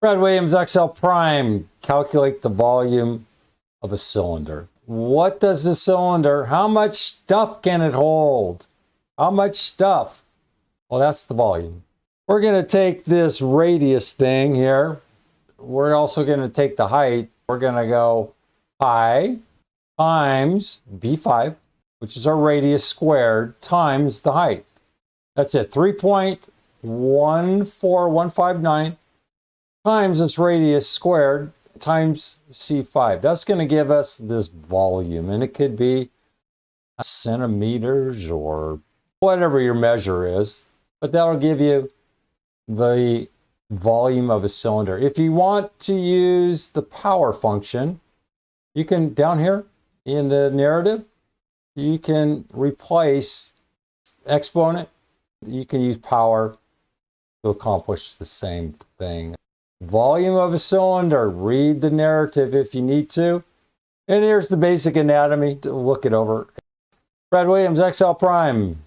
Brad Williams, XL Prime, calculate the volume of a cylinder. What does the cylinder, how much stuff can it hold? How much stuff? Well, that's the volume. We're going to take this radius thing here. We're also going to take the height. We're going to go pi times b5, which is our radius squared, times the height. That's it, 3.14159 times this radius squared times c5. That's going to give us this volume, and it could be centimeters or whatever your measure is, but that'll give you the volume of a cylinder. If you want to use the power function, you can, down here in the narrative, you can replace exponent. You can use power to accomplish the same thing. Volume of a cylinder. Read the narrative if you need to. And here's the basic anatomy to look it over. Brad Williams, XL Prime.